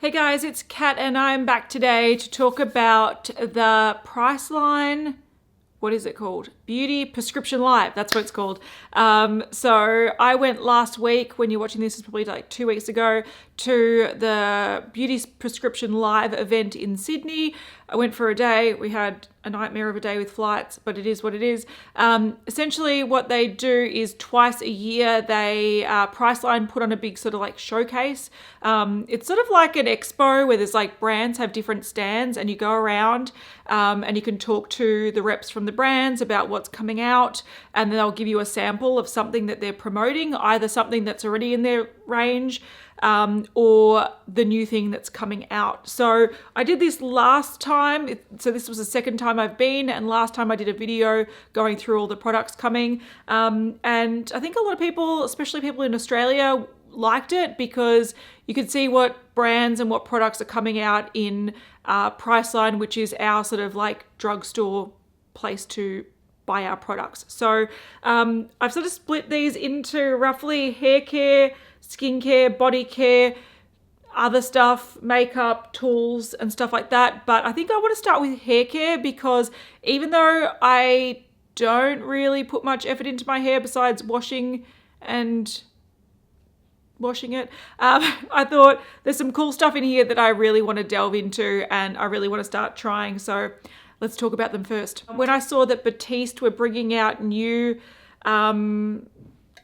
Hey guys, it's Kat and I'm back today to talk about the Priceline, what is it called? Beauty Prescription Live, that's what it's called. So I went last week, when you're watching this, it's probably like 2 weeks ago, to the Beauty Prescription Live event in Sydney. I went for a day. We had a nightmare of a day with flights, but it is what it is. Essentially what they do is twice a year, they Priceline put on a big sort of like showcase. It's sort of like an expo where there's like brands have different stands and you go around and you can talk to the reps from the brands about what's coming out, and then they'll give you a sample of something that they're promoting, either something that's already in their range or the new thing that's coming out. So I did this last time. So this was the second time I've been, and last time I did a video going through all the products coming. And I think a lot of people, especially people in Australia, liked it because you could see what brands and what products are coming out in Priceline, which is our sort of like drugstore place to buy our products. So I've sort of split these into roughly hair care, skincare, body care, other stuff, makeup, tools and stuff like that. But I think I want to start with hair care because even though I don't really put much effort into my hair besides washing it, I thought there's some cool stuff in here that I really want to delve into and I really want to start trying. So let's talk about them first. When I saw that Batiste were bringing out new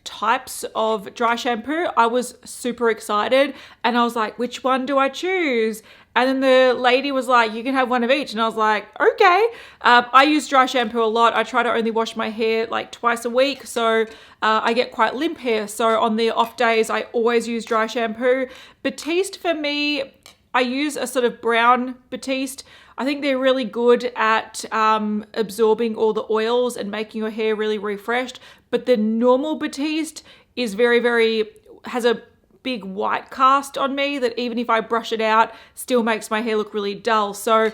types of dry shampoo, I was super excited and I was like, which one do I choose? And then the lady was like, you can have one of each. And I was like, okay. I use dry shampoo a lot. I try to only wash my hair like twice a week. So I get quite limp hair. So on the off days, I always use dry shampoo. Batiste for me, I use a sort of brown Batiste. I think they're really good at absorbing all the oils and making your hair really refreshed. But the normal Batiste is has a big white cast on me that even if I brush it out, still makes my hair look really dull. So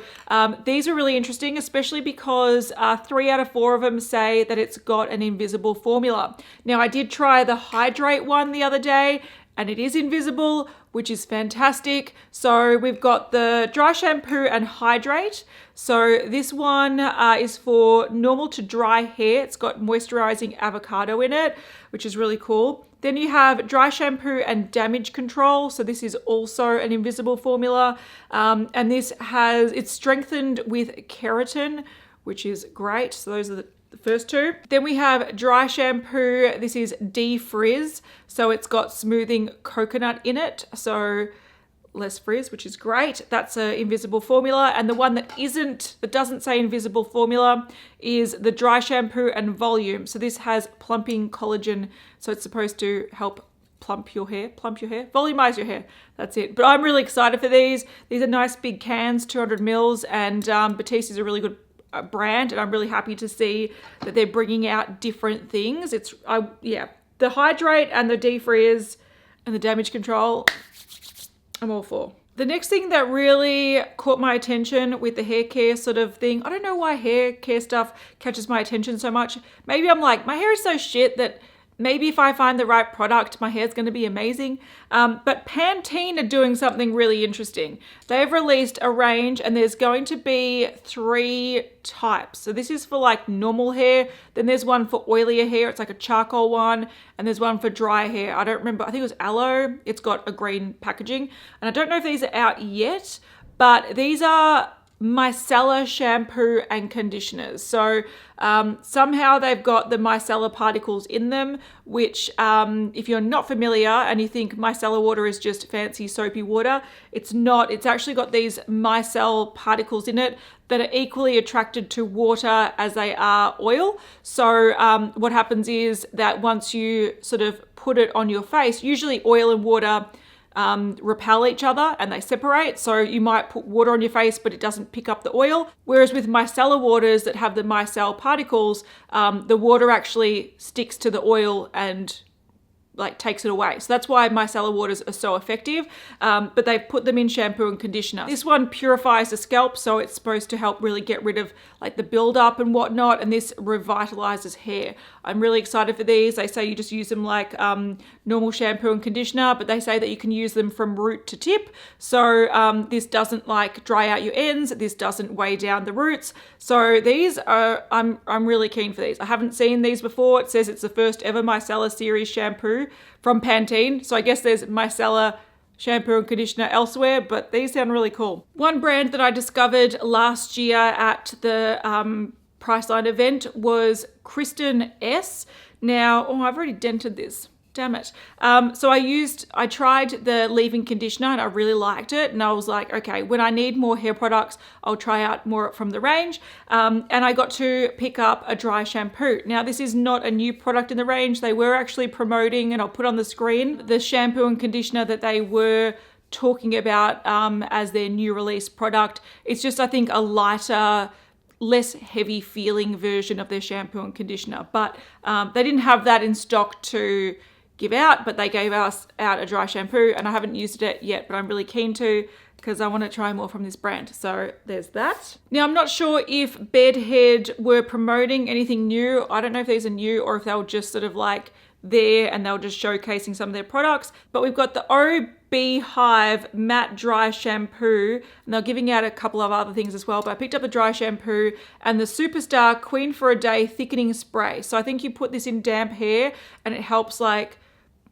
these are really interesting, especially because 3 out of 4 of them say that it's got an invisible formula. Now I did try the Hydrate one the other day and it is invisible, which is fantastic. So we've got the dry shampoo and hydrate. So this one is for normal to dry hair. It's got moisturizing avocado in it, which is really cool. Then you have dry shampoo and damage control. So this is also an invisible formula. And it's strengthened with keratin, which is great. So those are the first two. Then we have dry shampoo. This is defrizz. So it's got smoothing coconut in it. So less frizz, which is great. That's an invisible formula. And the one that doesn't say invisible formula is the dry shampoo and volume. So this has plumping collagen. So it's supposed to help plump your hair, volumize your hair. That's it. But I'm really excited for these. These are nice big cans, 200 mils, and Batiste is a really good brand, and I'm really happy to see that they're bringing out different things. The hydrate and the defrizz and the damage control, I'm all for. The next thing that really caught my attention with the hair care sort of thing, I don't know why hair care stuff catches my attention so much. Maybe I'm like, my hair is so shit that maybe if I find the right product, my hair's going to be amazing. But Pantene are doing something really interesting. They've released a range and there's going to be 3 types. So this is for like normal hair. Then there's one for oilier hair. It's like a charcoal one. And there's one for dry hair. I don't remember. I think it was aloe. It's got a green packaging. And I don't know if these are out yet, but these are micellar shampoo and conditioners. So somehow they've got the micellar particles in them, which if you're not familiar and you think micellar water is just fancy soapy water, it's not. It's actually got these micelle particles in it that are equally attracted to water as they are oil. So what happens is that once you sort of put it on your face, usually oil and water repel each other and they separate. So you might put water on your face, but it doesn't pick up the oil. Whereas with micellar waters that have the micelle particles, the water actually sticks to the oil and like takes it away. So that's why micellar waters are so effective, but they've put them in shampoo and conditioner. This one purifies the scalp, so it's supposed to help really get rid of like the buildup and whatnot, and this revitalizes hair. I'm really excited for these. They say you just use them like normal shampoo and conditioner, but they say that you can use them from root to tip. So this doesn't like dry out your ends. This doesn't weigh down the roots. So these are, I'm really keen for these. I haven't seen these before. It says it's the first ever micellar series shampoo from Pantene. So I guess there's micellar shampoo and conditioner elsewhere, but these sound really cool. One brand that I discovered last year at the Priceline event was Kristin Ess. Now, oh, I've already dented this. Damn it. So I tried the leave-in conditioner and I really liked it. And I was like, okay, when I need more hair products, I'll try out more from the range. And I got to pick up a dry shampoo. Now, this is not a new product in the range. They were actually promoting, and I'll put on the screen, the shampoo and conditioner that they were talking about as their new release product. It's just, I think, a lighter, less heavy feeling version of their shampoo and conditioner. But they didn't have that in stock to give out, but they gave us out a dry shampoo, and I haven't used it yet, but I'm really keen to because I want to try more from this brand. So there's that. Now, I'm not sure if Bedhead were promoting anything new. I don't know if these are new or if they were just sort of like there and they were just showcasing some of their products, but we've got the Hive matte dry shampoo, and they're giving out a couple of other things as well, but I picked up the dry shampoo and the Superstar Queen for a Day thickening spray. So I think you put this in damp hair and it helps like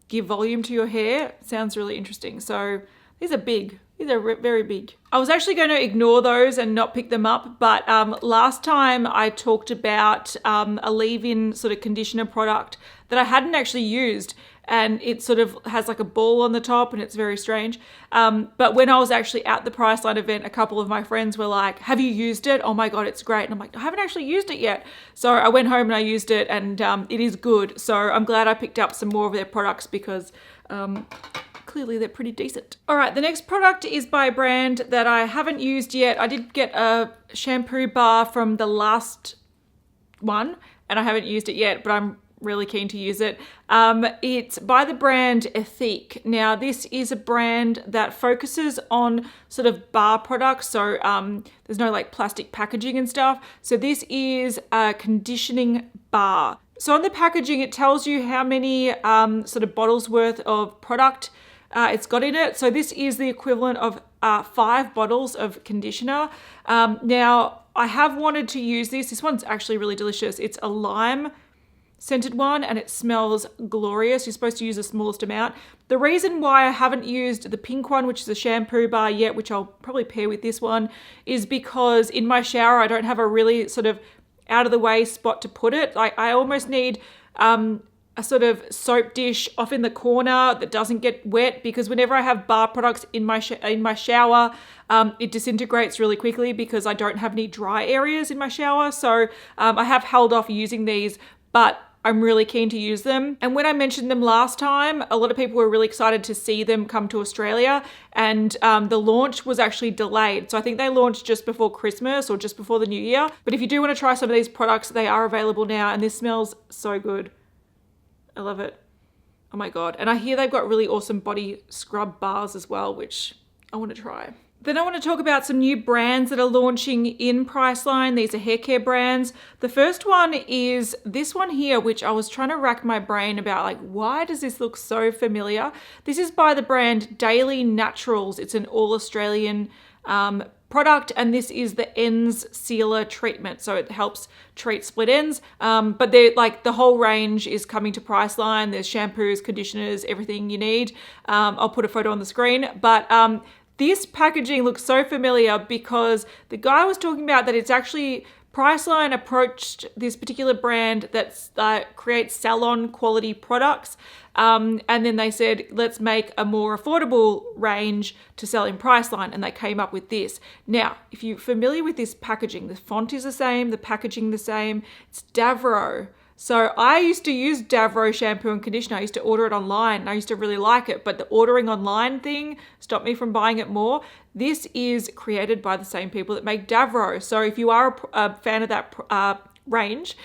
give volume to your hair. It sounds really interesting. So these are big. These are very big. I was actually going to ignore those and not pick them up, but last time I talked about a leave-in sort of conditioner product that I hadn't actually used, and it sort of has like a ball on the top and it's very strange. But when I was actually at the Priceline event, a couple of my friends were like, have you used it? Oh my God, it's great. And I'm like, I haven't actually used it yet. So I went home and I used it, and it is good. So I'm glad I picked up some more of their products because clearly they're pretty decent. All right, the next product is by a brand that I haven't used yet. I did get a shampoo bar from the last one and I haven't used it yet, but I'm really keen to use it. It's by the brand Ethique. Now, this is a brand that focuses on sort of bar products. So there's no like plastic packaging and stuff. So this is a conditioning bar. So on the packaging, it tells you how many sort of bottles worth of product it's got in it. So this is the equivalent of 5 bottles of conditioner. Now, I have wanted to use this. This one's actually really delicious. It's a lime scented one and it smells glorious. You're supposed to use the smallest amount. The reason why I haven't used the pink one, which is a shampoo bar yet, which I'll probably pair with this one, is because in my shower, I don't have a really sort of out of the way spot to put it. Like I almost need a sort of soap dish off in the corner that doesn't get wet, because whenever I have bar products in my shower, it disintegrates really quickly because I don't have any dry areas in my shower. So I have held off using these, but I'm really keen to use them. And when I mentioned them last time, a lot of people were really excited to see them come to Australia, and the launch was actually delayed. So I think they launched just before Christmas or just before the New Year. But if you do want to try some of these products, they are available now, and this smells so good. I love it. Oh my God. And I hear they've got really awesome body scrub bars as well, which I want to try. Then I want to talk about some new brands that are launching in Priceline. These are hair care brands. The first one is this one here, which I was trying to rack my brain about, like, why does this look so familiar? This is by the brand Daily Naturals. It's an all-Australian product, and this is the ends sealer treatment. So it helps treat split ends, but they're like the whole range is coming to Priceline. There's shampoos, conditioners, everything you need. I'll put a photo on the screen, but this packaging looks so familiar because the guy was talking about that it's actually Priceline approached this particular brand that creates salon quality products. And then they said, let's make a more affordable range to sell in Priceline. And they came up with this. Now, if you're familiar with this packaging, the font is the same, the packaging the same. It's Davros. So I used to use Davros shampoo and conditioner. I used to order it online and I used to really like it, but the ordering online thing stopped me from buying it more. This is created by the same people that make Davros. So if you are a fan of that range,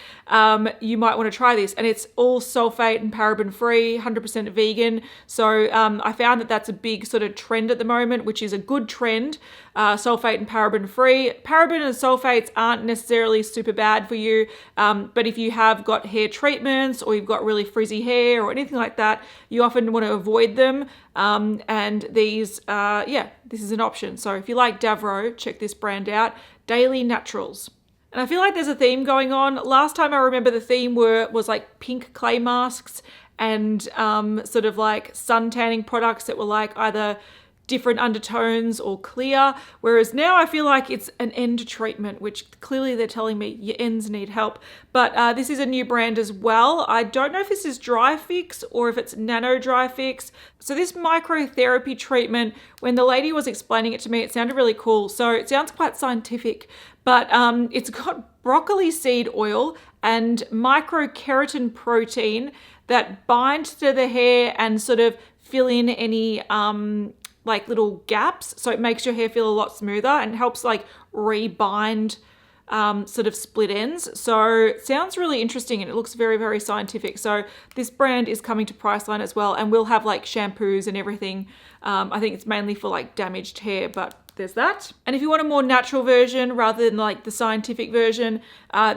you might want to try this. And it's all sulfate and paraben free, 100% vegan. So I found that that's a big sort of trend at the moment, which is a good trend. Sulfate and paraben free. Paraben and sulfates aren't necessarily super bad for you, but if you have got hair treatments or you've got really frizzy hair or anything like that, you often want to avoid them. And these, this is an option. So if you like Davros, check this brand out. Daily Naturals. And I feel like there's a theme going on. Last time I remember the theme was like pink clay masks and sort of like sun tanning products that were like either different undertones or clear. Whereas now I feel like it's an end treatment, which clearly they're telling me your ends need help. But this is a new brand as well. I don't know if this is Dry Fix or if it's Nano Dry Fix. So this microtherapy treatment, when the lady was explaining it to me, it sounded really cool. So it sounds quite scientific, but it's got broccoli seed oil and microkeratin protein that bind to the hair and sort of fill in any like little gaps. So it makes your hair feel a lot smoother and helps like rebind sort of split ends. So it sounds really interesting and it looks very, very scientific. So this brand is coming to Priceline as well, and we'll have like shampoos and everything. I think it's mainly for like damaged hair, but there's that. And if you want a more natural version rather than like the scientific version,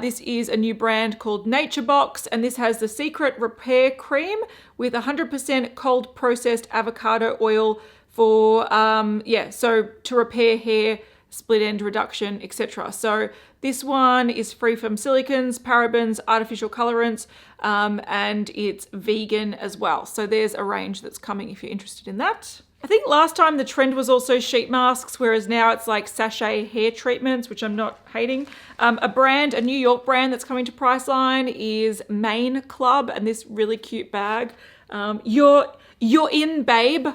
this is a new brand called Nature Box, and this has the Secret Repair Cream with 100% cold processed avocado oil for, so to repair hair, split end reduction, etc. So this one is free from silicons, parabens, artificial colorants, and it's vegan as well. So there's a range that's coming if you're interested in that. I think last time the trend was also sheet masks, whereas now it's like sachet hair treatments, which I'm not hating. A New York brand that's coming to Priceline is Main Club, and this really cute bag. You're in, babe.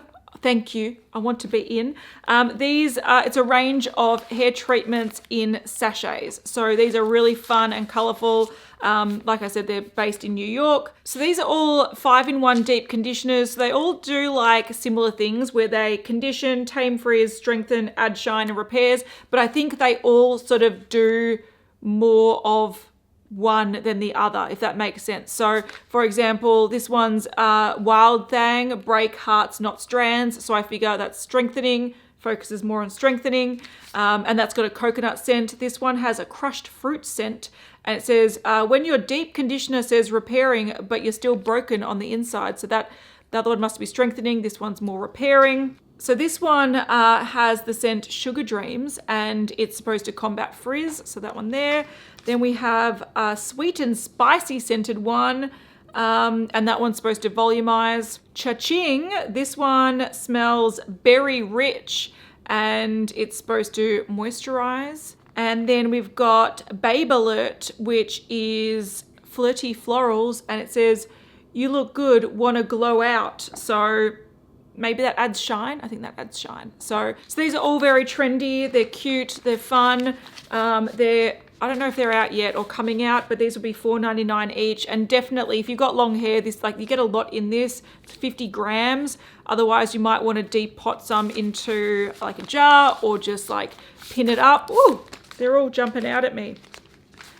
Thank you. I want to be in. It's a range of hair treatments in sachets. So these are really fun and colorful. Like I said, they're based in New York. So these are all 5-in-1 deep conditioners. So they all do like similar things where they condition, tame frizz, strengthen, add shine and repairs. But I think they all sort of do more of one than the other, if that makes sense. So for example, this one's Wild Thang, break hearts, not strands. So I figure that's strengthening, focuses more on strengthening. And that's got a coconut scent. This one has a crushed fruit scent. And it says, when your deep conditioner says repairing, but you're still broken on the inside. So that the other one must be strengthening. This one's more repairing. So this one has the scent Sugar Dreams, and it's supposed to combat frizz. So that one there. Then we have a sweet and spicy scented one, and that one's supposed to volumize. Cha-ching, this one smells berry rich, and it's supposed to moisturize. And then we've got Babe Alert, which is flirty florals, and it says, you look good, wanna glow out. So maybe that adds shine. I think that adds shine. So these are all very trendy. They're cute. They're fun. I don't know if they're out yet or coming out, but these will be $4.99 each. And definitely, if you've got long hair, you get a lot in this. It's 50 grams. Otherwise, you might want to depot some into like a jar or just like pin it up. Ooh, they're all jumping out at me.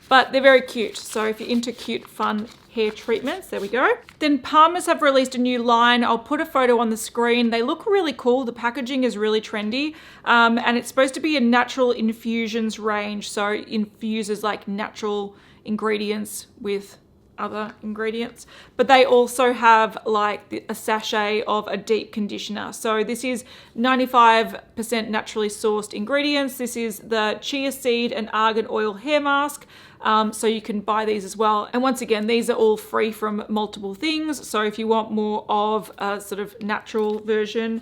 But they're very cute. So if you're into cute, fun hair treatments, there we go. Then Palmer's have released a new line. I'll put a photo on the screen. They look really cool. The packaging is really trendy. And it's supposed to be a natural infusions range. So it infuses like natural ingredients with other ingredients. But they also have like a sachet of a deep conditioner. So this is 95% naturally sourced ingredients. This is the chia seed and argan oil hair mask. So you can buy these as well. And once again, these are all free from multiple things. So if you want more of a sort of natural version,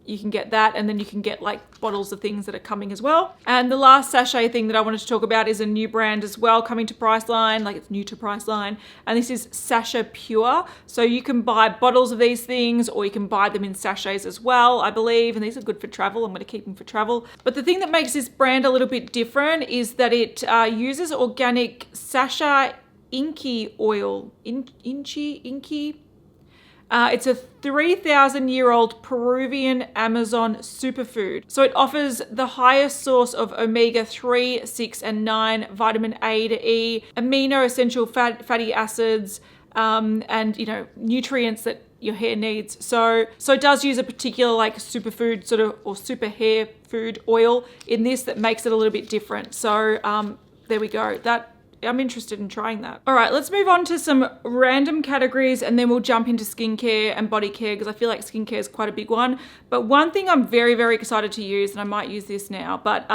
you can get that, and then you can get like bottles of things that are coming as well. And the last sachet thing that I wanted to talk about is a new brand as well coming to Priceline, like it's new to Priceline, and this is Sascha Pure. So you can buy bottles of these things, or you can buy them in sachets as well, I believe, and these are good for travel. I'm going to keep them for travel. But the thing that makes this brand a little bit different is that it uses organic Sascha Inky oil, Inky. It's a 3,000-year-old Peruvian Amazon superfood. So it offers the highest source of omega-3, 6, and 9, vitamin A to E, amino essential fatty acids, and, you know, nutrients that your hair needs. So it does use a particular like superfood sort of, or super hair food oil in this that makes it a little bit different. So there we go. That I'm interested in trying that. All right, let's move on to some random categories and then we'll jump into skincare and body care because I feel like skincare is quite a big one. But one thing I'm very, very excited to use, and I might use this now, but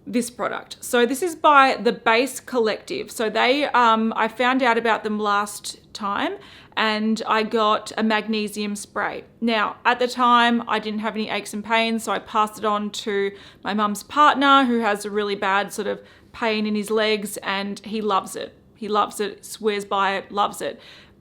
this product. So this is by the Base Collective. So they, I found out about them last time and I got a magnesium spray. Now, at the time, I didn't have any aches and pains, so I passed it on to my mum's partner who has a really bad sort of pain in his legs and he loves it. He loves it, swears by it, loves it.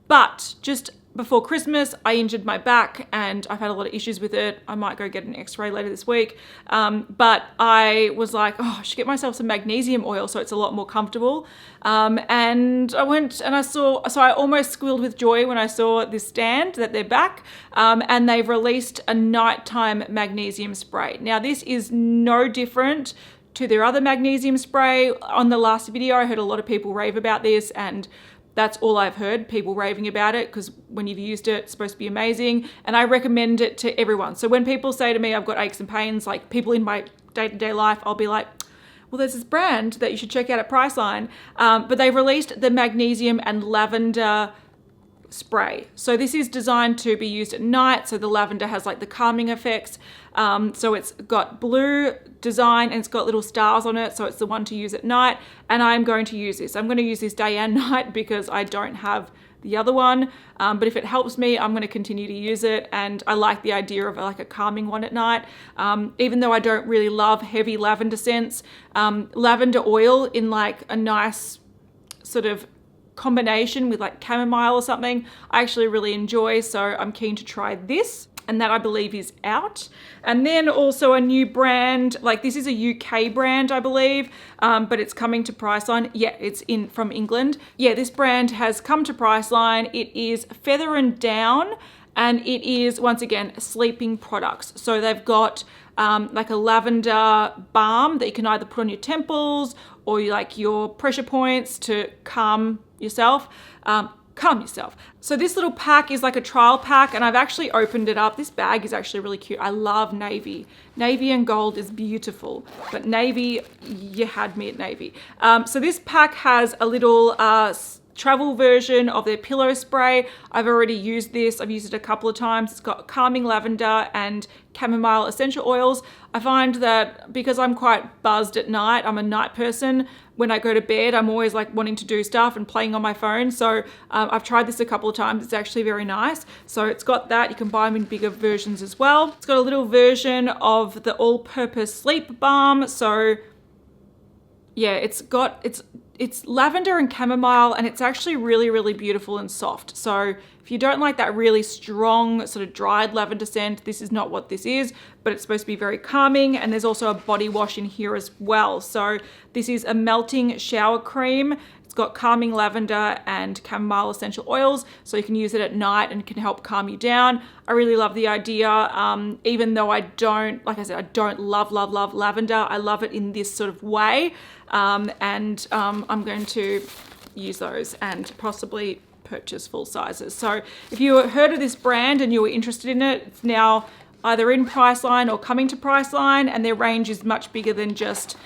But just before Christmas, I injured my back and I've had a lot of issues with it. I might go get an x-ray later this week. But I was like, oh, I should get myself some magnesium oil so it's a lot more comfortable. And I went and I saw, so I almost squealed with joy when I saw this stand that they're back. And they've released a nighttime magnesium spray. Now this is no different to their other magnesium spray. On the last video, I heard a lot of people rave about this and that's all I've heard, people raving about it, because when you've used it, it's supposed to be amazing. And I recommend it to everyone. So when people say to me, I've got aches and pains, like people in my day-to-day life, I'll be like, well, there's this brand that you should check out at Priceline. But they've released the magnesium and lavender spray. So this is designed to be used at night. So the lavender has like the calming effects. So it's got blue design and it's got little stars on it. So it's the one to use at night. And I'm going to use this. I'm going to use this day and night because I don't have the other one. But if it helps me, I'm going to continue to use it. And I like the idea of like a calming one at night. Even though I don't really love heavy lavender scents, lavender oil in like a nice sort of combination with like chamomile or something, I actually really enjoy. So I'm keen to try this. And that I believe is out. And then also a new brand, like this is a UK brand, I believe, but it's coming to Priceline. Yeah, it's from England. Yeah, this brand has come to Priceline. It is Feather and Down, and it is, once again, sleeping products. So they've got like a lavender balm that you can either put on your temples or like your pressure points to calm yourself. So this little pack is like a trial pack and I've actually opened it up. This bag is actually really cute. I love navy. Navy and gold is beautiful, but navy, you had me at navy. So this pack has a little travel version of their pillow spray. I've already used this. I've used it a couple of times. It's got calming lavender and chamomile essential oils. I find that because I'm quite buzzed at night, I'm a night person. When I go to bed, I'm always like wanting to do stuff and playing on my phone. So I've tried this a couple of times. It's actually very nice. So it's got that. You can buy them in bigger versions as well. It's got a little version of the all-purpose sleep balm. So yeah, it's lavender and chamomile and it's actually really, really beautiful and soft. So if you don't like that really strong sort of dried lavender scent, this is not what this is, but it's supposed to be very calming. And there's also a body wash in here as well. So this is a melting shower cream. It's got calming lavender and chamomile essential oils. So you can use it at night and it can help calm you down. I really love the idea. Even though I don't, like I said, I don't love lavender. I love it in this sort of way. I'm going to use those and possibly purchase full sizes. So if you heard of this brand and you were interested in it, it's now either in Priceline or coming to Priceline, and their range is much bigger than just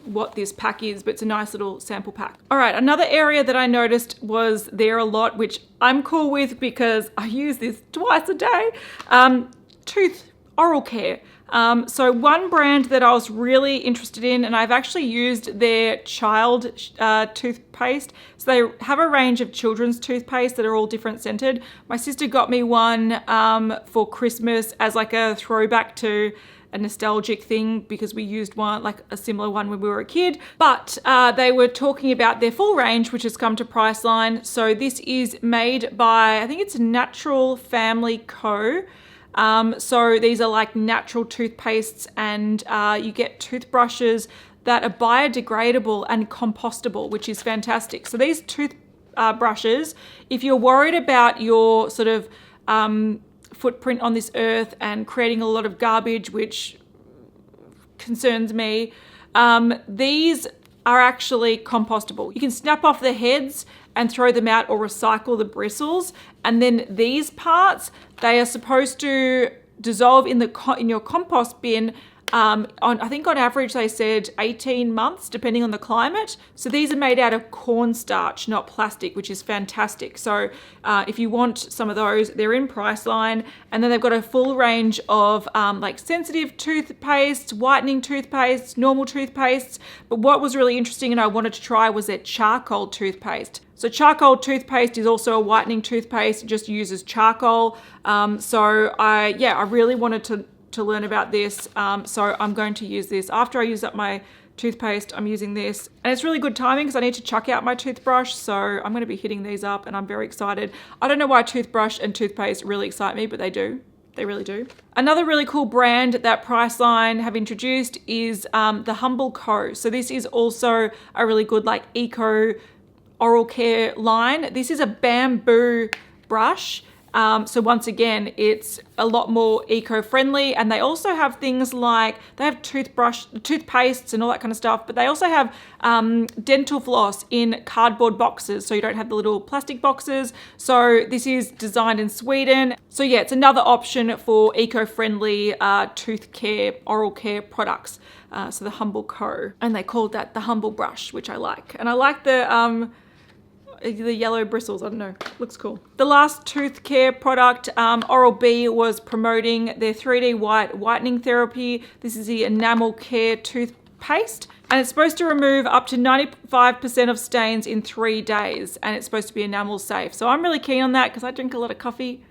what this pack is, but it's a nice little sample pack. All right, another area that I noticed was there a lot, which I'm cool with because I use this twice a day, oral care. So one brand that I was really interested in, and I've actually used their child toothpaste. So they have a range of children's toothpaste that are all different scented. My sister got me one for Christmas as like a throwback to a nostalgic thing because we used one, like a similar one when we were a kid. But they were talking about their full range, which has come to Priceline. So this is made by, I think it's Natural Family Co. So these are like natural toothpastes, and you get toothbrushes that are biodegradable and compostable, which is fantastic. So these brushes. If you're worried about your sort of footprint on this earth and creating a lot of garbage, which concerns me, these are actually compostable. You can snap off the heads and throw them out or recycle the bristles. And then these parts, they are supposed to dissolve in your compost bin I think on average they said 18 months depending on the climate. So these are made out of cornstarch, not plastic, which is fantastic. So if you want some of those, they're in Priceline. And then they've got a full range of like sensitive toothpaste, whitening toothpaste, normal toothpastes. But what was really interesting and I wanted to try was their charcoal toothpaste. So charcoal toothpaste is also a whitening toothpaste. It just uses charcoal. So I really wanted to learn about this. So I'm going to use this. After I use up my toothpaste, I'm using this. And it's really good timing because I need to chuck out my toothbrush. So I'm going to be hitting these up and I'm very excited. I don't know why toothbrush and toothpaste really excite me, but they do. They really do. Another really cool brand that Priceline have introduced is the Humble Co. So this is also a really good like eco oral care line. This is a bamboo brush. So once again, it's a lot more eco-friendly, and they also have things like, they have toothpastes and all that kind of stuff, but they also have dental floss in cardboard boxes, so you don't have the little plastic boxes. So this is designed in Sweden. So yeah, it's another option for eco-friendly tooth care, oral care products. So the Humble Co. And they called that the Humble Brush, which I like. And I like the yellow bristles, I don't know, looks cool. The last tooth care product, Oral-B was promoting their 3D whitening therapy. This is the Enamel Care toothpaste, and it's supposed to remove up to 95% of stains in 3 days, and it's supposed to be enamel safe. So I'm really keen on that because I drink a lot of coffee.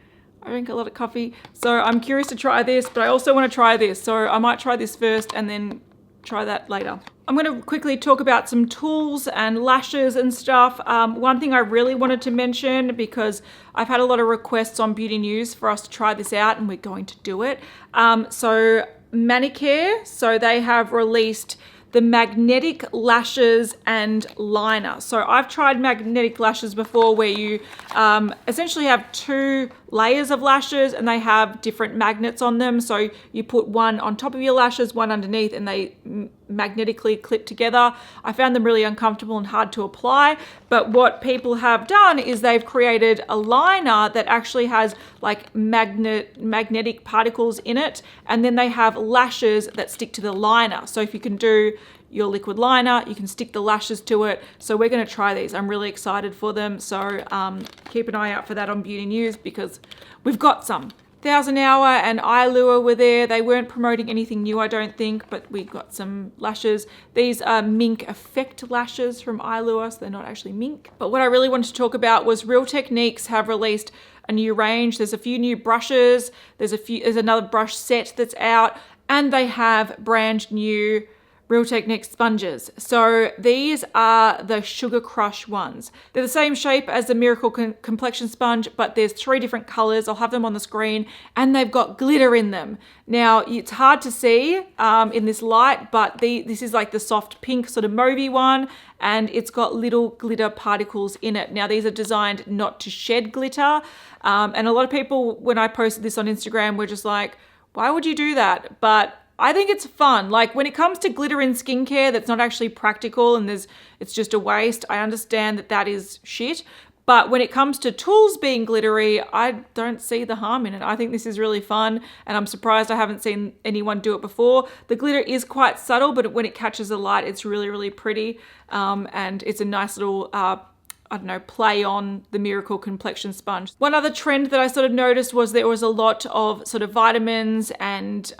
So I'm curious to try this, but I also want to try this. So I might try this first and then try that later. I'm going to quickly talk about some tools and lashes and stuff. One thing I really wanted to mention, because I've had a lot of requests on Beauty News for us to try this out, and we're going to do it. So Manicare, so they have released the magnetic lashes and liner. So I've tried magnetic lashes before, where you essentially have 2 layers of lashes and they have different magnets on them. So you put one on top of your lashes, one underneath, and they magnetically clip together. I found them really uncomfortable and hard to apply. But what people have done is they've created a liner that actually has like magnetic particles in it. And then they have lashes that stick to the liner. So if you can do your liquid liner, you can stick the lashes to it. So we're going to try these. I'm really excited for them. So keep an eye out for that on Beauty News because we've got some. 1000 Hour and Eyelure were there. They weren't promoting anything new, I don't think, but we got some lashes. These are Mink Effect lashes from Eyelure, so they're not actually mink. But what I really wanted to talk about was Real Techniques have released a new range. There's a few new brushes. There's another brush set that's out, and they have brand new Real Techniques sponges. So these are the Sugar Crush ones. They're the same shape as the Miracle Complexion Sponge, but there's 3 different colors. I'll have them on the screen, and they've got glitter in them. Now, it's hard to see in this light, but this is like the soft pink sort of mauvey one, and it's got little glitter particles in it. Now, these are designed not to shed glitter, and a lot of people, when I posted this on Instagram, were just like, why would you do that? But I think it's fun. Like when it comes to glitter in skincare, that's not actually practical and it's just a waste. I understand that is shit. But when it comes to tools being glittery, I don't see the harm in it. I think this is really fun, and I'm surprised I haven't seen anyone do it before. The glitter is quite subtle, but when it catches the light, it's really, really pretty. And it's a nice little play on the Miracle Complexion Sponge. One other trend that I sort of noticed was there was a lot of sort of vitamins and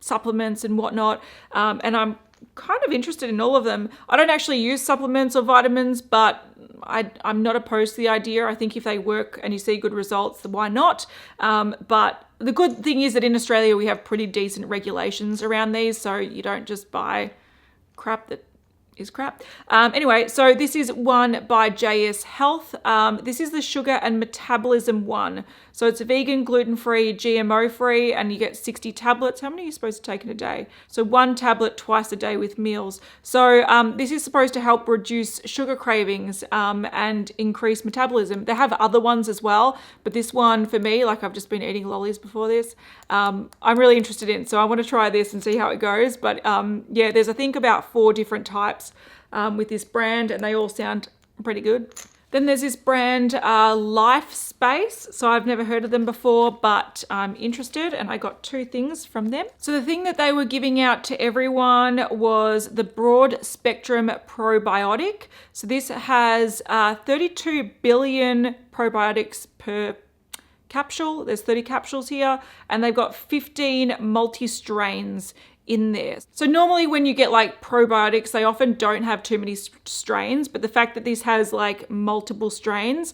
supplements and whatnot. And I'm kind of interested in all of them. I don't actually use supplements or vitamins, but I'm not opposed to the idea. I think if they work and you see good results, then why not? But the good thing is that in Australia, we have pretty decent regulations around these. So you don't just buy crap that is crap. Anyway, so this is one by JS Health. This is the Sugar and Metabolism one. So it's vegan, gluten-free, GMO-free, and you get 60 tablets. How many are you supposed to take in a day? So 1 tablet twice a day with meals. So this is supposed to help reduce sugar cravings and increase metabolism. They have other ones as well, but this one for me, like I've just been eating lollies before this, I'm really interested in. So I want to try this and see how it goes. But yeah, there's I think about 4 different types with this brand, and they all sound pretty good. Then there's this brand, Life Space. So I've never heard of them before, but I'm interested, and I got 2 things from them. So the thing that they were giving out to everyone was the Broad Spectrum Probiotic. So this has 32 billion probiotics per capsule. There's 30 capsules here, and they've got 15 multi-strains in there. So normally when you get like probiotics, they often don't have too many strains, but the fact that this has like multiple strains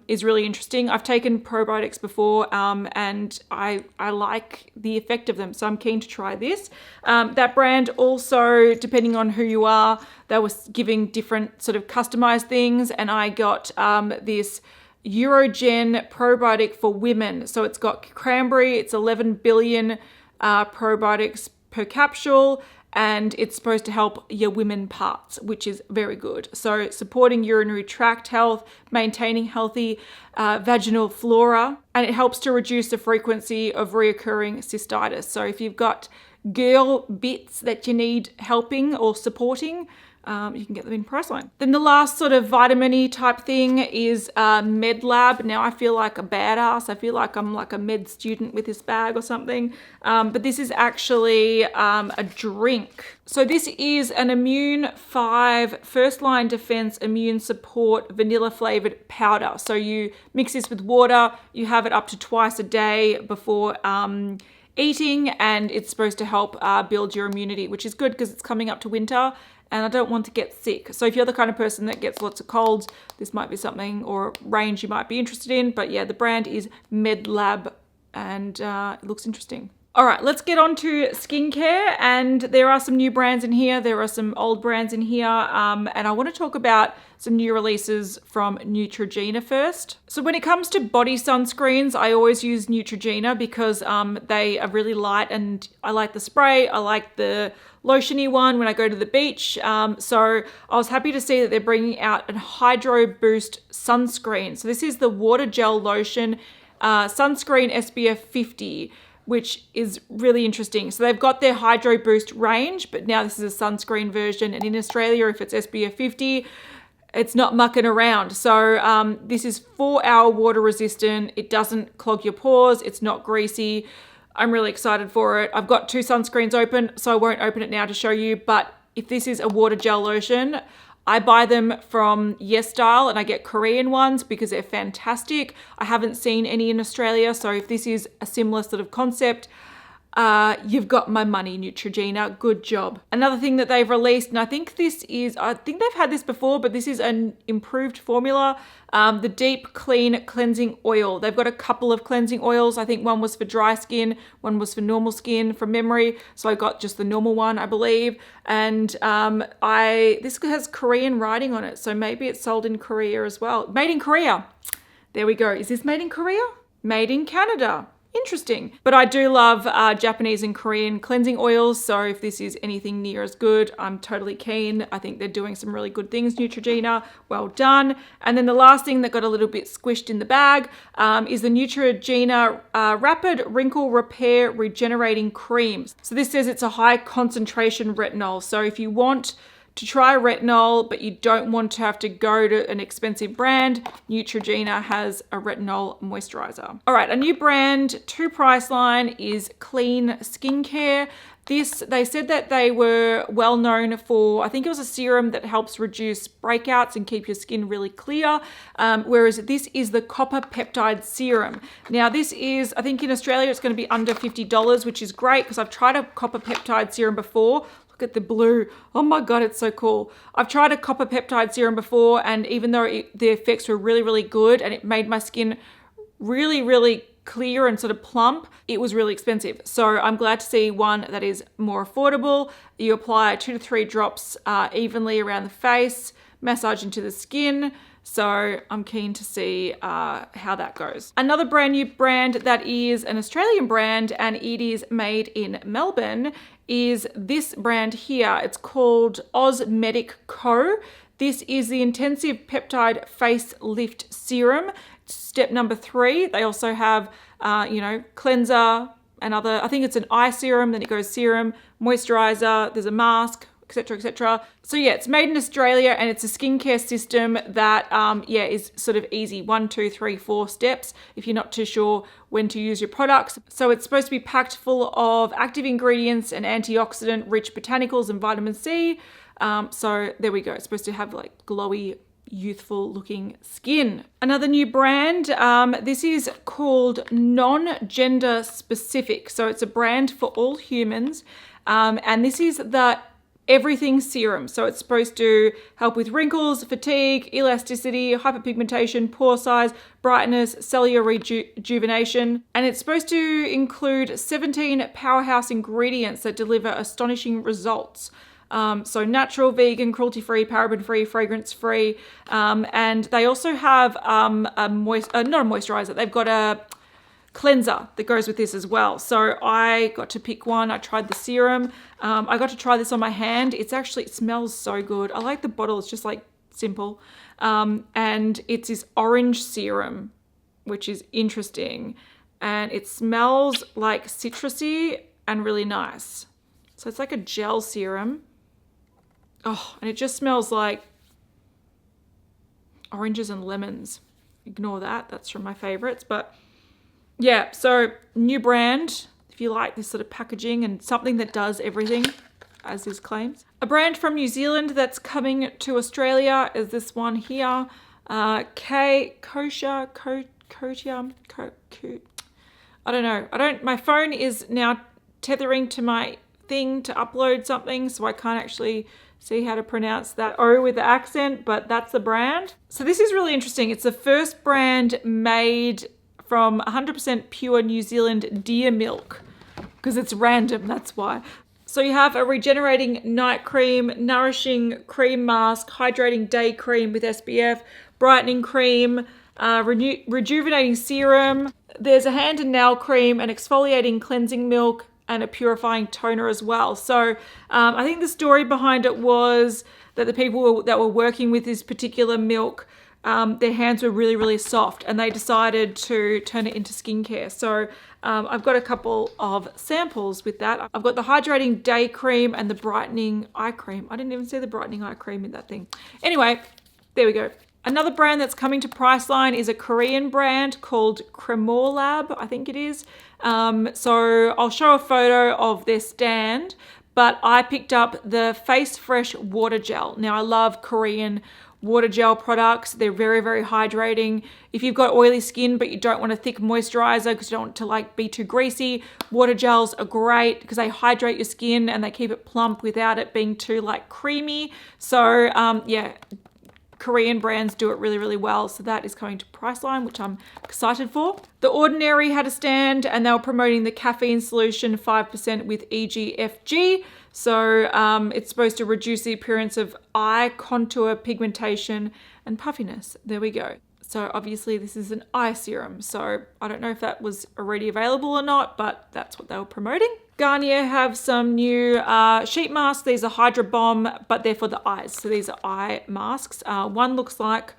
is really interesting. I've taken probiotics before and I like the effect of them, so I'm keen to try this. That brand also, depending on who you are, they were giving different sort of customized things, and I got this Urogen probiotic for women. So it's got cranberry, it's 11 billion probiotics per capsule, and it's supposed to help your women parts, which is very good. So supporting urinary tract health, maintaining healthy vaginal flora, and it helps to reduce the frequency of reoccurring cystitis. So if you've got girl bits that you need helping or supporting, you can get them in Priceline. Then the last sort of vitamin-y type thing is Medlab. Now I feel like a badass. I feel like I'm like a med student with this bag or something. But this is actually a drink. So this is an Immune 5 First Line Defense Immune Support Vanilla Flavored Powder. So you mix this with water. You have it up to twice a day before eating, and it's supposed to help build your immunity, which is good because it's coming up to winter and I don't want to get sick. So if you're the kind of person that gets lots of colds, this might be something or range you might be interested in. But yeah, the brand is Medlab, and it looks interesting. All right, let's get on to skincare, and there are some new brands in here. There are some old brands in here, and I want to talk about some new releases from Neutrogena first. So when it comes to body sunscreens, I always use Neutrogena because they are really light, and I like the spray. I like the lotiony one when I go to the beach. So I was happy to see that they're bringing out a Hydro Boost sunscreen. So this is the Water Gel Lotion Sunscreen SPF 50. Which is really interesting. So they've got their Hydro Boost range, but now this is a sunscreen version. And in Australia, if it's SPF 50, it's not mucking around. So this is 4-hour water resistant. It doesn't clog your pores. It's not greasy. I'm really excited for it. I've got 2 sunscreens open, so I won't open it now to show you. But if this is a water gel lotion, I buy them from YesStyle, and I get Korean ones because they're fantastic. I haven't seen any in Australia, so if this is a similar sort of concept, you've got my money, Neutrogena. Good job. Another thing that they've released, and I think they've had this before, but this is an improved formula, the Deep Clean Cleansing Oil. They've got a couple of cleansing oils. I think one was for dry skin, one was for normal skin from memory. So I got just the normal one, I believe. And this has Korean writing on it, so maybe it's sold in Korea as well. Made in Korea. There we go. Is this made in Korea? Made in Canada. Interesting. But I do love Japanese and Korean cleansing oils, so if this is anything near as good, I'm totally keen. I think they're doing some really good things, Neutrogena. Well done. And then the last thing that got a little bit squished in the bag is the Neutrogena Rapid Wrinkle Repair Regenerating Creams. So this says it's a high concentration retinol. So if you want to try retinol, but you don't want to have to go to an expensive brand, Neutrogena has a retinol moisturizer. All right, a new brand to Priceline is Clean Skincare. They said that they were well known for, I think it was a serum that helps reduce breakouts and keep your skin really clear, whereas this is the Copper Peptide Serum. Now this is, I think in Australia it's going to be under $50, which is great because I've tried a Copper Peptide Serum before. Look at the blue. Oh my God, it's so cool. I've tried a Copper Peptide Serum before, and even though the effects were really, really good and it made my skin really, really clear and sort of plump, it was really expensive. So I'm glad to see one that is more affordable. You apply 2 to 3 drops evenly around the face, massage into the skin, So I'm keen to see how that goes. Another brand new brand that is an Australian brand and it is made in Melbourne is this brand here. It's called Aus Medic Co. This is the Intensive Peptide Face Lift Serum. Step number 3. They also have, cleanser and other, I think it's an eye serum, then it goes serum, moisturizer, there's a mask, etc., etc. So yeah, it's made in Australia and it's a skincare system that, is sort of easy. 1, 2, 3, 4 steps if you're not too sure when to use your products. So it's supposed to be packed full of active ingredients and antioxidant rich botanicals and vitamin C. So there we go. It's supposed to have like glowy, youthful looking skin. Another new brand, this is called Non-Gender Specific. So it's a brand for all humans. And this is the Everything Serum. So it's supposed to help with wrinkles, fatigue, elasticity, hyperpigmentation, pore size, brightness, cellular rejuvenation. And it's supposed to include 17 powerhouse ingredients that deliver astonishing results. So natural, vegan, cruelty-free, paraben-free, fragrance-free. And they also have not a moisturizer. They've got a cleanser that goes with this as well. So I got to pick one. I tried the serum. I got to try this on my hand. It smells so good. I like the bottle. It's just like simple. And it's this orange serum, which is interesting. And it smells like citrusy and really nice. So it's like a gel serum. Oh, and it just smells like oranges and lemons. Ignore that. That's from my favorites. But yeah, so new brand, if you like this sort of packaging and something that does everything, as this claims. A brand from New Zealand that's coming to Australia is this one here. Kotia. I don't know. My phone is now tethering to my thing to upload something, so I can't actually see how to pronounce that O with the accent, but that's the brand. So this is really interesting. It's the first brand made from 100% pure New Zealand deer milk, because it's random, that's why. So you have a regenerating night cream, nourishing cream mask, hydrating day cream with SPF, brightening cream, rejuvenating serum. There's a hand and nail cream, an exfoliating cleansing milk, and a purifying toner as well. So I think the story behind it was that the people that were working with this particular milk, their hands were really, really soft and they decided to turn it into skincare. So I've got a couple of samples with that. I've got the hydrating day cream and the brightening eye cream. I didn't even see the brightening eye cream in that thing. Anyway, there we go. Another brand that's coming to Priceline is a Korean brand called Cremorlab, I think it is. So I'll show a photo of their stand, but I picked up the Face Fresh Water Gel. Now I love Korean water gel products. They're very, very hydrating. If you've got oily skin, but you don't want a thick moisturizer because you don't want to like be too greasy, water gels are great because they hydrate your skin and they keep it plump without it being too like creamy. So yeah, Korean brands do it really, really well. So that is coming to Priceline, which I'm excited for. The Ordinary had a stand and they were promoting the caffeine solution 5% with EGFG. So it's supposed to reduce the appearance of eye contour, pigmentation, and puffiness. There we go. So obviously this is an eye serum. So I don't know if that was already available or not, but that's what they were promoting. Garnier have some new sheet masks. These are Hydra Balm, but they're for the eyes. So these are eye masks. One looks like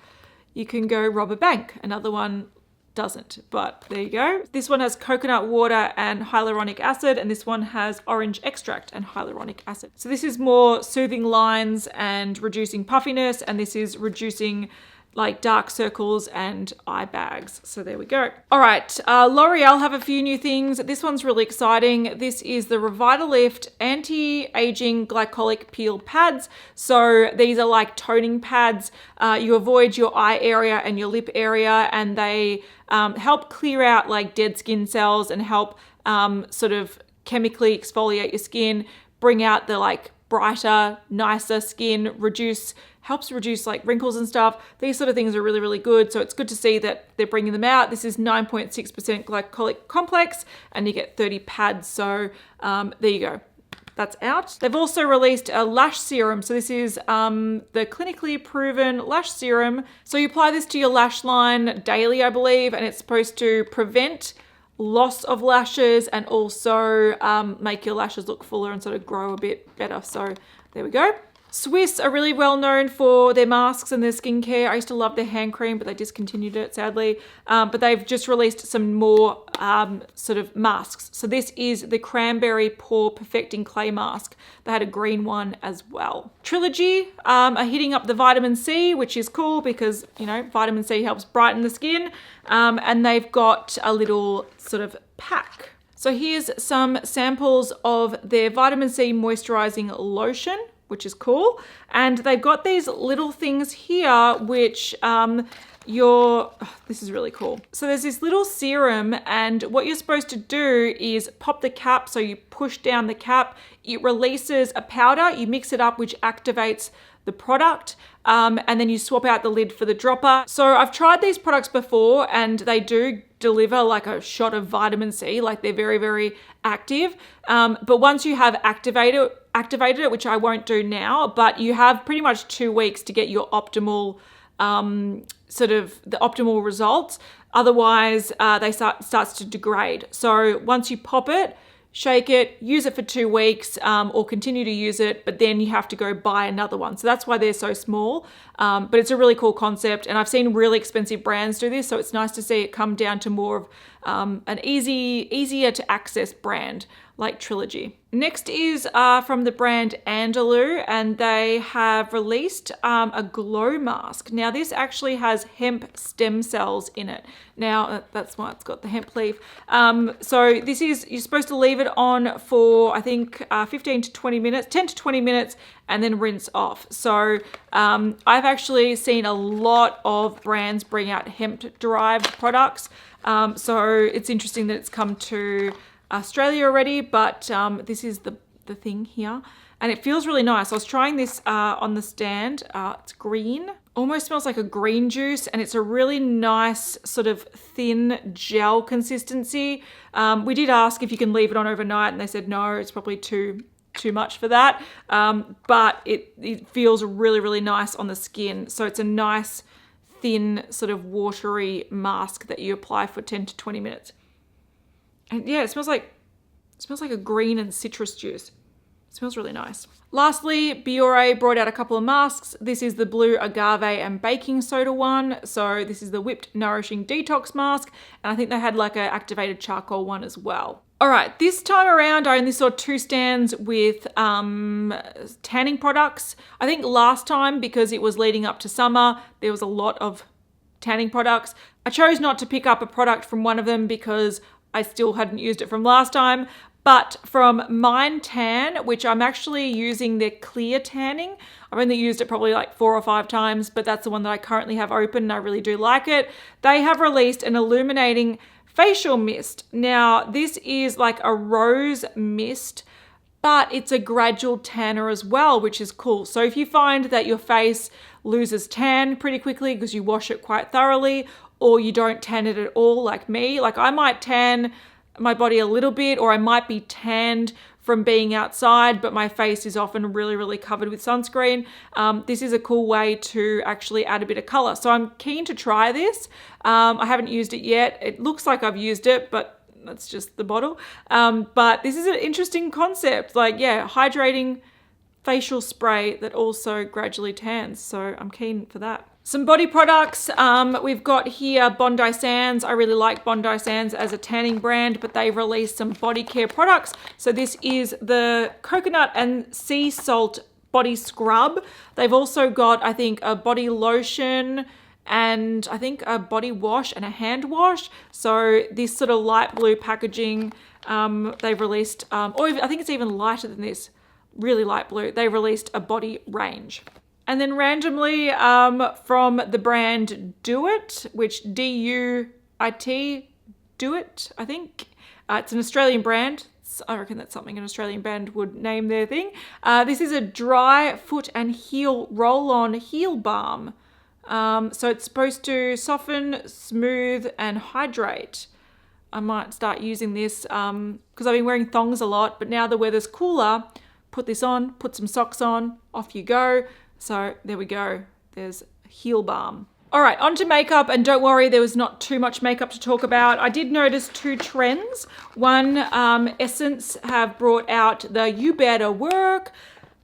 you can go rob a bank. Another one doesn't, but there you go. This one has coconut water and hyaluronic acid, and this one has orange extract and hyaluronic acid. So this is more soothing lines and reducing puffiness, and this is reducing like dark circles and eye bags. So there we go. All right, L'Oreal have a few new things. This one's really exciting. This is the Revitalift Anti-Aging Glycolic Peel Pads. So these are like toning pads. You avoid your eye area and your lip area, and they help clear out like dead skin cells and help sort of chemically exfoliate your skin, bring out the like brighter, nicer skin, helps reduce like wrinkles and stuff. These sort of things are really, really good. So it's good to see that they're bringing them out. This is 9.6% glycolic complex and you get 30 pads. So there you go. that's out. They've also released a lash serum. So this is the clinically proven lash serum. So you apply this to your lash line daily, I believe, and it's supposed to prevent loss of lashes and also make your lashes look fuller and sort of grow a bit better. So there we go. Swisse are really well known for their masks and their skincare. I used to love their hand cream, but they discontinued it, sadly. But they've just released some more sort of masks. So this is the Cranberry Pore Perfecting Clay Mask. They had a green one as well. Trilogy are hitting up the vitamin C, which is cool because, you know, vitamin C helps brighten the skin. And they've got a little sort of pack. So here's some samples of their vitamin C moisturizing lotion, which is cool. And they've got these little things here, which this is really cool. So there's this little serum, and what you're supposed to do is pop the cap. So you push down the cap, it releases a powder, you mix it up, which activates the product, and then you swap out the lid for the dropper. So I've tried these products before and they do deliver like a shot of vitamin C, like they're very, very active. But once you have activated it, which I won't do now, but you have pretty much 2 weeks to get your optimal, sort of the optimal results. Otherwise, they starts to degrade. So once you pop it, shake it, use it for 2 weeks, or continue to use it, but then you have to go buy another one. So that's why they're so small. But it's a really cool concept, and I've seen really expensive brands do this, so it's nice to see it come down to more of an easier to access brand like Trilogy. Next is from the brand Andalou, and they have released a glow mask. Now this actually has hemp stem cells in it. Now that's why it's got the hemp leaf. So this is, you're supposed to leave it on for, I think 15 to 20 minutes, 10 to 20 minutes, and then rinse off. So I've actually seen a lot of brands bring out hemp derived products. So it's interesting that it's come to Australia already, but this is the thing here, and it feels really nice. I was trying this on the stand. It's green, almost smells like a green juice, and it's a really nice sort of thin gel consistency. We did ask if you can leave it on overnight, and they said no, it's probably too much for that, but it feels really, really nice on the skin. So it's a nice thin sort of watery mask that you apply for 10 to 20 minutes. And yeah, it smells like a green and citrus juice. It smells really nice. Lastly, Biore brought out a couple of masks. This is the blue agave and baking soda one. So this is the whipped nourishing detox mask. And I think they had like an activated charcoal one as well. All right, this time around, I only saw 2 stands with tanning products. I think last time, because it was leading up to summer, there was a lot of tanning products. I chose not to pick up a product from one of them because I still hadn't used it from last time, but from Mind Tan, which I'm actually using their clear tanning. I've only used it probably like 4 or 5 times, but that's the one that I currently have open and I really do like it. They have released an illuminating facial mist. Now, this is like a rose mist, but it's a gradual tanner as well, which is cool. So if you find that your face loses tan pretty quickly because you wash it quite thoroughly, or you don't tan it at all like me, like I might tan my body a little bit, or I might be tanned from being outside, but my face is often really, really covered with sunscreen. This is a cool way to actually add a bit of color. So I'm keen to try this. I haven't used it yet. It looks like I've used it, but that's just the bottle. But this is an interesting concept. Like, yeah, hydrating facial spray that also gradually tans. So I'm keen for that. Some body products, we've got here Bondi Sands. I really like Bondi Sands as a tanning brand, but they've released some body care products. So this is the coconut and sea salt body scrub. They've also got, I think, a body lotion and I think a body wash and a hand wash. So this sort of light blue packaging, they've released, or I think it's even lighter than this, really light blue. They released a body range. And then randomly from the brand Do It, which D-U-I-T, Do It, I think. It's an Australian brand. I reckon that's something an Australian brand would name their thing. This is a dry foot and heel roll-on heel balm. So it's supposed to soften, smooth, and hydrate. I might start using this because I've been wearing thongs a lot, but now the weather's cooler, put this on, put some socks on, off you go. So there we go. There's heel balm. All right, on to makeup, and don't worry, there was not too much makeup to talk about. I did notice 2 trends. One, Essence have brought out the You Better Work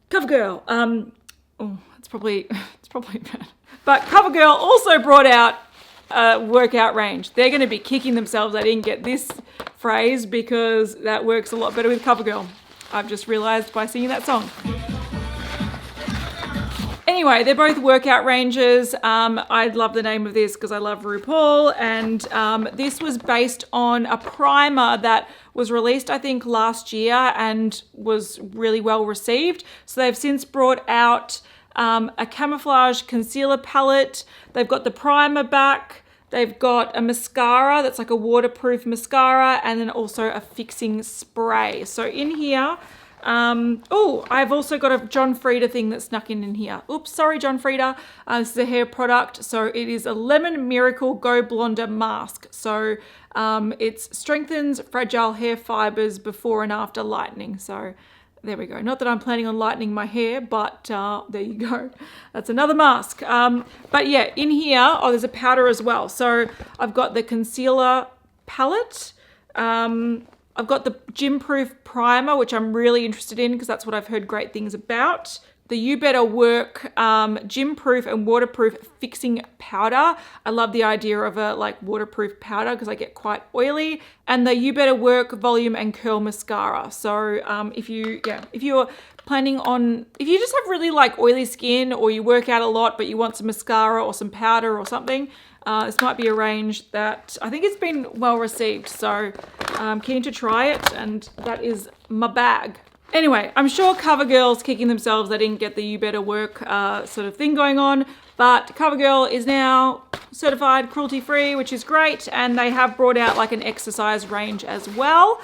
Covergirl. It's probably bad. But Covergirl also brought out a workout range. They're going to be kicking themselves I didn't get this phrase because that works a lot better with Covergirl. I've just realized by singing that song. Anyway, they're both workout ranges. I love the name of this because I love RuPaul, and this was based on a primer that was released, I think, last year and was really well received. So they've since brought out a camouflage concealer palette. They've got the primer back. They've got a mascara that's like a waterproof mascara, and then also a fixing spray. So in here, I've also got a John Frieda thing that snuck in here. Oops, sorry, John Frieda. This is a hair product. So it is a Lemon Miracle Go Blonder Mask. So it strengthens fragile hair fibers before and after lightening. So there we go. Not that I'm planning on lightening my hair, but there you go. That's another mask. But yeah, in here, there's a powder as well. So I've got the concealer palette. I've got the Gym Proof Primer, which I'm really interested in because that's what I've heard great things about. The You Better Work Gym Proof and Waterproof Fixing Powder. I love the idea of a waterproof powder because I get quite oily. And the You Better Work Volume and Curl Mascara. So if you're planning on, if you just have really oily skin, or you work out a lot but you want some mascara or some powder or something, this might be a range that I think it's been well received. So I'm keen to try it, and that is my bag. Anyway, I'm sure CoverGirl's kicking themselves they didn't get the You Better Work sort of thing going on, but CoverGirl is now certified cruelty-free, which is great, and they have brought out an exercise range as well.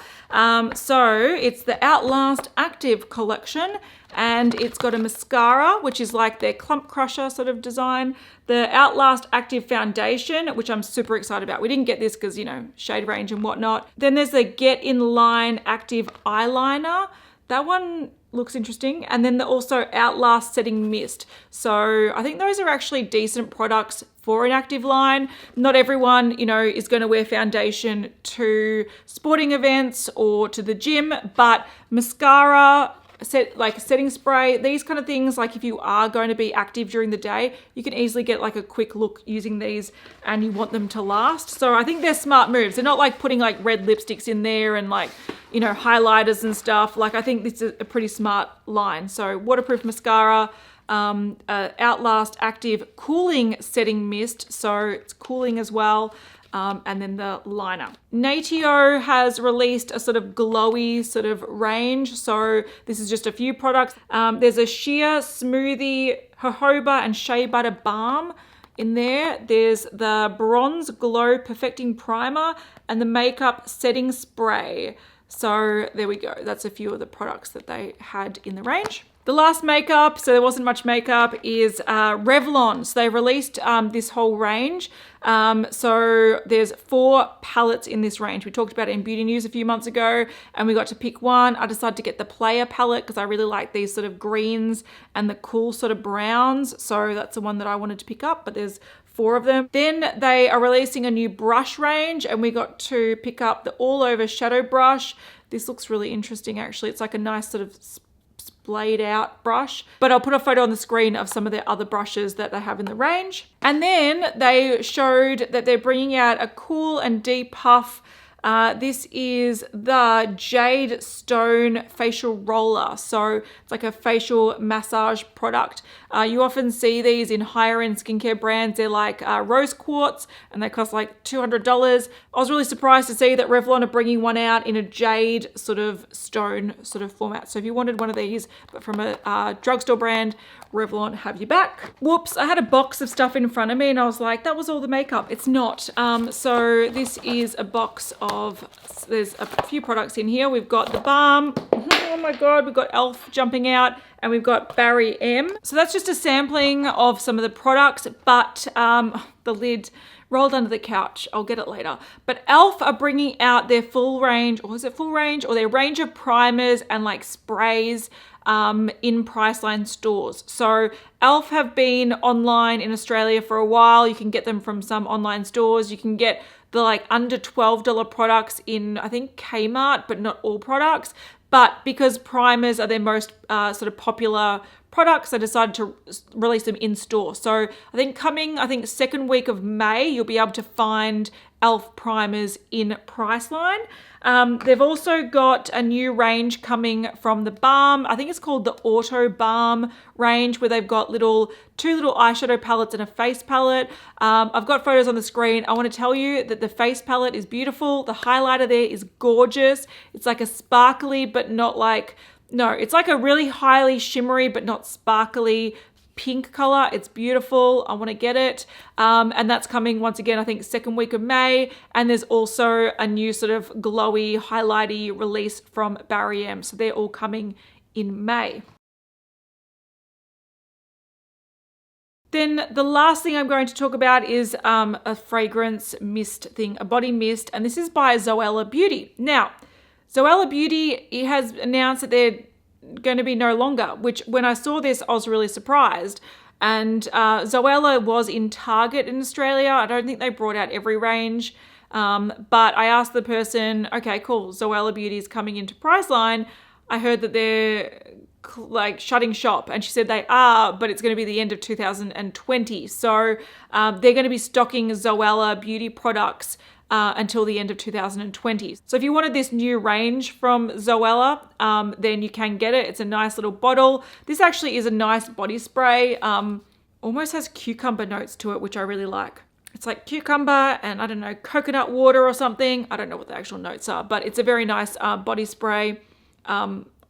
So it's the Outlast Active collection, and it's got a mascara, which is like their Clump Crusher sort of design. The Outlast Active Foundation, which I'm super excited about. We didn't get this because, shade range and whatnot. Then there's the Get In Line Active Eyeliner. That one looks interesting. And then also Outlast Setting Mist. So I think those are actually decent products for an active line. Not everyone, is going to wear foundation to sporting events or to the gym, but mascara, setting spray, these kind of things, if you are going to be active during the day, you can easily get a quick look using these, and you want them to last. So I think they're smart moves. They're not putting red lipsticks in there and highlighters and stuff. I think this is a pretty smart line. So waterproof mascara, Outlast Active Cooling Setting Mist, so it's cooling as well. And then the liner. Natio has released a sort of glowy sort of range. So this is just a few products. There's a sheer smoothie jojoba and shea butter balm in there. There's the bronze glow perfecting primer and the makeup setting spray. So there we go. That's a few of the products that they had in the range. The last makeup, so there wasn't much makeup, is Revlon. So they released this whole range. So there's 4 palettes in this range. We talked about it in Beauty News a few months ago, and we got to pick one. I decided to get the Player palette because I really like these sort of greens and the cool sort of browns. So that's the one that I wanted to pick up, but there's 4 of them. Then they are releasing a new brush range, and we got to pick up the All Over Shadow Brush. This looks really interesting, actually. It's like a nice sort of splayed out brush, but I'll put a photo on the screen of some of their other brushes that they have in the range. And then they showed that they're bringing out a cool and deep puff. This is the Jade Stone facial roller. So it's like a facial massage product. You often see these in higher end skincare brands. They're like rose quartz, and they cost like $200. I was really surprised to see that Revlon are bringing one out in a jade sort of stone sort of format. So if you wanted one of these, but from a drugstore brand, Revlon have you back. Whoops, I had a box of stuff in front of me and I was like, that was all the makeup. It's not. So this is a box of, there's a few products in here. We've got the Balm. Oh my God, we've got e.l.f. jumping out, and we've got Barry M. So that's just a sampling of some of the products, but the lid rolled under the couch. I'll get it later. But e.l.f. are bringing out their full range, or is it full range? Or their range of primers and like sprays. in Priceline stores. So e.l.f. have been online in Australia for a while. You can get them from some online stores. You can get the like under $12 products in, I think, Kmart, but not all products. But because primers are their most sort of popular products, I decided to release them in store. So I think second week of May, you'll be able to find e.l.f. primers in Priceline. They've also got a new range coming from the Balm. I think it's called the Auto Balm range, where they've got two little eyeshadow palettes and a face palette. I've got photos on the screen. I want to tell you that the face palette is beautiful. The highlighter there is gorgeous. It's like a sparkly, but not like, no, it's like a really highly shimmery, but not sparkly pink color. It's beautiful. I want to get it. And that's coming once again, I think second week of May. And there's also a new sort of glowy, highlighty release from Barry M. So they're all coming in May. Then the last thing I'm going to talk about is a fragrance mist thing, a body mist. And this is by Zoella Beauty. Now, Zoella Beauty has announced that they're going to be no longer, which when I saw this, I was really surprised. And Zoella was in Target in Australia. I don't think they brought out every range. But I asked the person, okay, cool, Zoella Beauty is coming into Priceline. I heard that they're like shutting shop, and she said they are, but it's going to be the end of 2020. So they're going to be stocking Zoella Beauty products until the end of 2020. So if you wanted this new range from Zoella, then you can get it. It's a nice little bottle. This actually is a nice body spray. Almost has cucumber notes to it, which I really like. It's like cucumber and I don't know, coconut water or something. I don't know what the actual notes are, but it's a very nice body spray.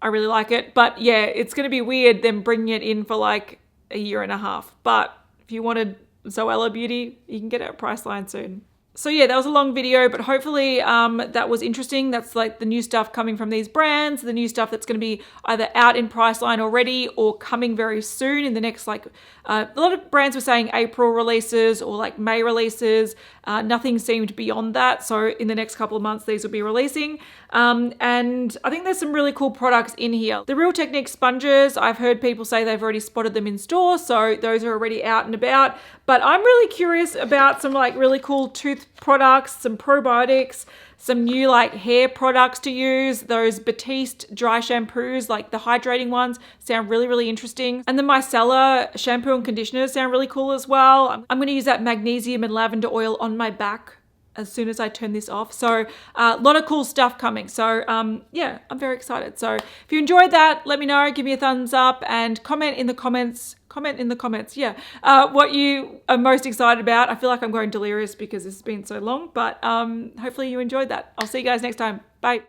I really like it. But yeah, it's going to be weird them bringing it in for like a year and a half. But if you wanted Zoella Beauty, you can get it at Priceline soon. So yeah, that was a long video, but hopefully that was interesting. That's like the new stuff coming from these brands, the new stuff that's going to be either out in Priceline already or coming very soon in the next a lot of brands were saying April releases or like May releases. Nothing seemed beyond that. So in the next couple of months, these will be releasing. And I think there's some really cool products in here. The Real Technique sponges, I've heard people say they've already spotted them in store. So those are already out and about. But I'm really curious about some like really cool tooth products, some probiotics, some new like hair products to use. Those Batiste dry shampoos, like the hydrating ones, sound really, really interesting. And the micellar shampoo and conditioners sound really cool as well. I'm going to use that magnesium and lavender oil on my back as soon as I turn this off. So a lot of cool stuff coming. So yeah, I'm very excited. So if you enjoyed that, let me know, give me a thumbs up and comment in the comments, yeah, what you are most excited about. I feel like I'm going delirious because this has been so long, but hopefully you enjoyed that. I'll see you guys next time. Bye.